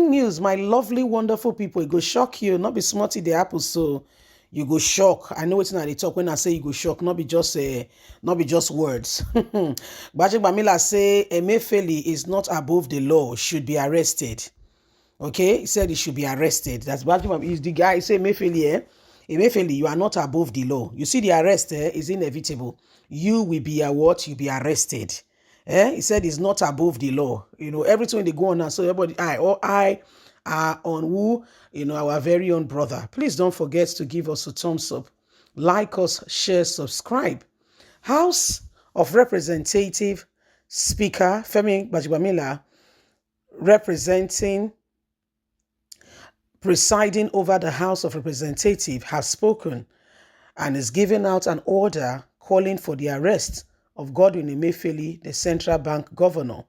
Breaking news, my lovely, wonderful people. It go shock you, not be smarty the apple, so you go shock. I know it's not the talk when I say you go shock, not be just words. Gbajebiamila say Emefiele is not above the law, should be arrested. Okay, he said he should be arrested. That's Gbajebiamila is the guy. He say Emefiele, Emefiele, you are not above the law. You see, the arrest is inevitable. You will be what? You be arrested. He said it's not above the law. Everything they go on now. So everybody, I are on who? Our very own brother. Please don't forget to give us a thumbs up. Like us, share, subscribe. House of Representative Speaker Femi Gbajebiamila, presiding over the House of Representatives, has spoken and is giving out an order calling for the arrest of Godwin Emefiele, the central bank governor.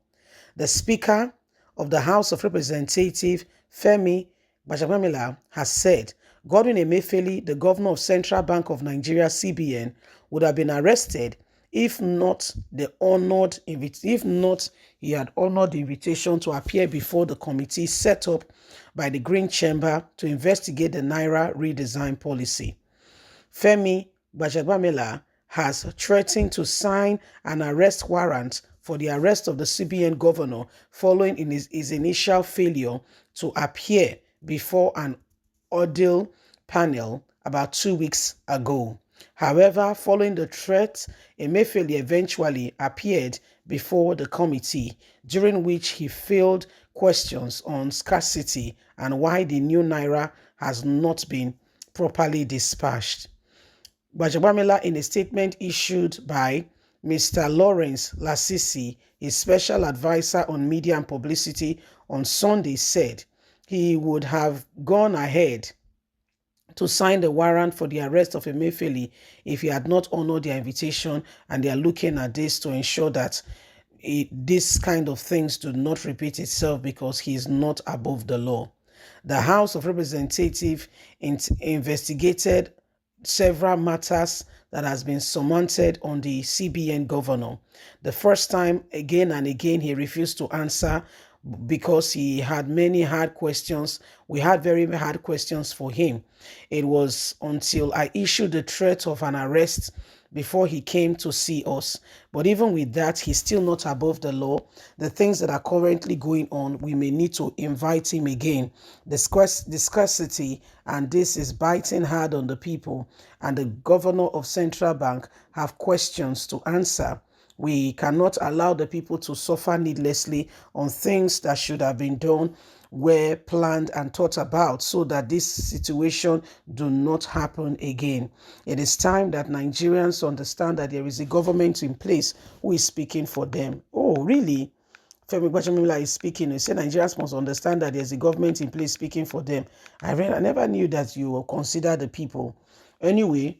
The Speaker of the House of Representatives, Femi Gbajebiamila, has said Godwin Emefiele, the governor of Central Bank of Nigeria, CBN, would have been arrested if not he had honored the invitation to appear before the committee set up by the Green Chamber to investigate the Naira redesign policy. Femi Gbajebiamila has threatened to sign an arrest warrant for the arrest of the CBN governor following his initial failure to appear before an ordeal panel about 2 weeks ago. However, following the threat, Emefiele eventually appeared before the committee, during which he field questions on scarcity and why the new Naira has not been properly dispatched. Gbajebiamila, in a statement issued by Mr. Lawrence Lasisi, his special advisor on media and publicity, on Sunday, said he would have gone ahead to sign the warrant for the arrest of Emefiele if he had not honored their invitation, and they are looking at this to ensure that this kind of things do not repeat itself because he is not above the law. The House of Representatives investigated several matters that has been surmounted on the CBN governor. The first time, again and again, he refused to answer because he had many hard questions. We had very hard questions for him. It was until I issued the threat of an arrest before he came to see us. But even with that, he's still not above the law. The things that are currently going on, we may need to invite him again. The scarcity, and this is biting hard on the people, and the governor of Central Bank have questions to answer. We cannot allow the people to suffer needlessly on things that should have been done, were planned and thought about, so that this situation do not happen again. It is time that Nigerians understand that there is a government in place who is speaking for them. Oh, really? Femi Gbajebiamila is speaking. He said Nigerians must understand that there's a government in place speaking for them. I never knew that you will consider the people. Anyway,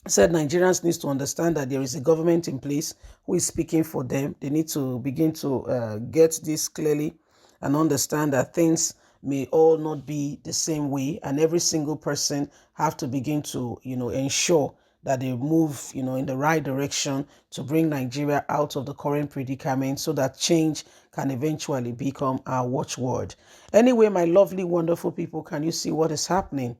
said Nigerians need to understand that there is a government in place who is speaking for them. They need to begin to get this clearly and understand that things may all not be the same way, and every single person have to begin to, ensure that they move, in the right direction to bring Nigeria out of the current predicament so that change can eventually become our watchword. Anyway, my lovely, wonderful people, can you see what is happening?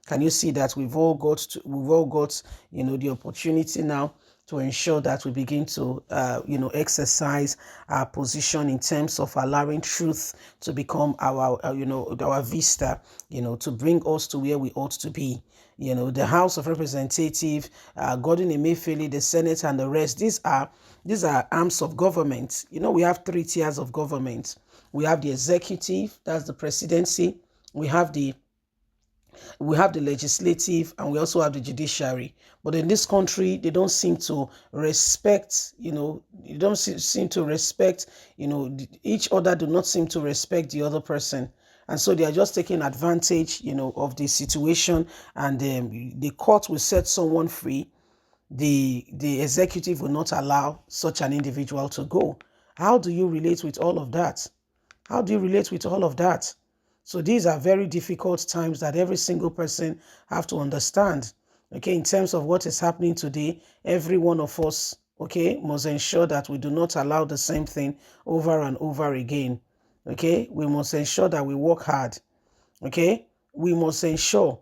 Can you see that we've all got, the opportunity now to ensure that we begin to, exercise our position in terms of allowing truth to become our vista, to bring us to where we ought to be. The House of Representatives, Godwin Emefiele, the Senate, and the rest. These are arms of government. We have 3 tiers of government. We have the executive, that's the presidency. We have the legislative, and we also have the judiciary. But in this country, they don't seem to respect, each other do not seem to respect the other person. And so they are just taking advantage, of the situation, and the court will set someone free. The executive will not allow such an individual to go. How do you relate with all of that? How do you relate with all of that? So these are very difficult times that every single person have to understand. Okay, in terms of what is happening today, every one of us, must ensure that we do not allow the same thing over and over again. Okay, we must ensure that we work hard. Okay, we must ensure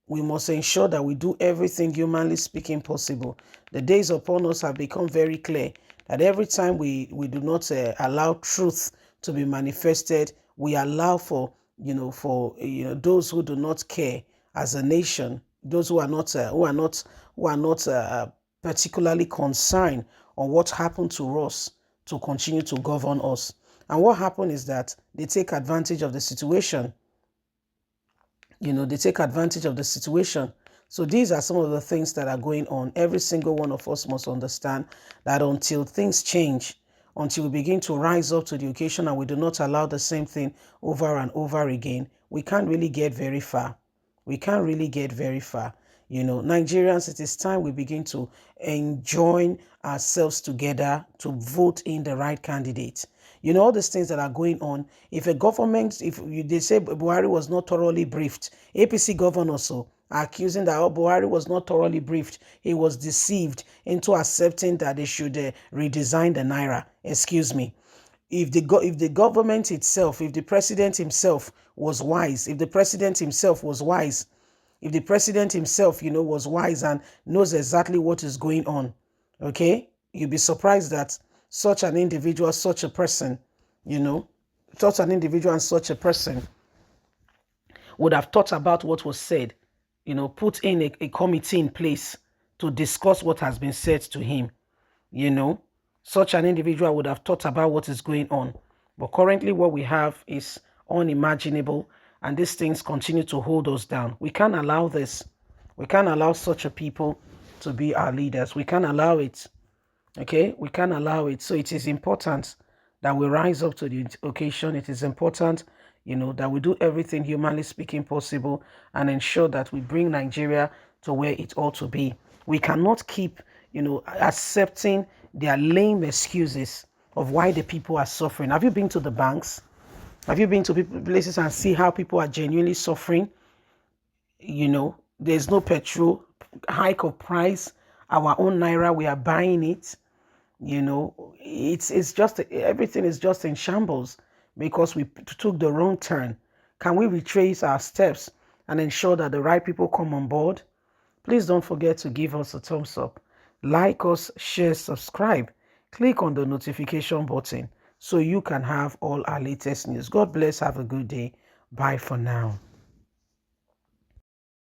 that we do everything humanly speaking possible. The days upon us have become very clear that every time we do not allow truth to be manifested, we allow for those who do not care as a nation, those who are not particularly concerned on what happened to us, to continue to govern us. And what happened is that they take advantage of the situation. They take advantage of the situation. So these are some of the things that are going on. Every single one of us must understand that until things change, until we begin to rise up to the occasion and we do not allow the same thing over and over again, we can't really get very far. We can't really get very far. Nigerians, it is time we begin to enjoin ourselves together to vote in the right candidate. All these things that are going on. If a government, they say Buhari was not thoroughly briefed, APC governors so are accusing that Buhari was not thoroughly briefed. He was deceived into accepting that they should redesign the naira. Excuse me. If the government itself, if the president himself was wise, if the president himself was wise, was wise and knows exactly what is going on, okay, you'd be surprised that such an individual, such a person, such an individual and such a person would have thought about what was said, put in a committee in place to discuss what has been said to him. Such an individual would have thought about what is going on. But currently what we have is unimaginable, and these things continue to hold us down. We can't allow this. We can't allow such a people to be our leaders. We can't allow it. Okay? We can't allow it. So it is important that we rise up to the occasion. It is important, that we do everything humanly speaking possible and ensure that we bring Nigeria to where it ought to be. We cannot keep, accepting their lame excuses of why the people are suffering. Have you been to the banks? Have you been to places and see how people are genuinely suffering? There's no petrol, hike of price. Our own naira, we are buying it. It's just everything is just in shambles because we took the wrong turn. Can we retrace our steps and ensure that the right people come on board? Please don't forget to give us a thumbs up, like us, share, subscribe, click on the notification button so you can have all our latest news. God bless. Have a good day. Bye for now.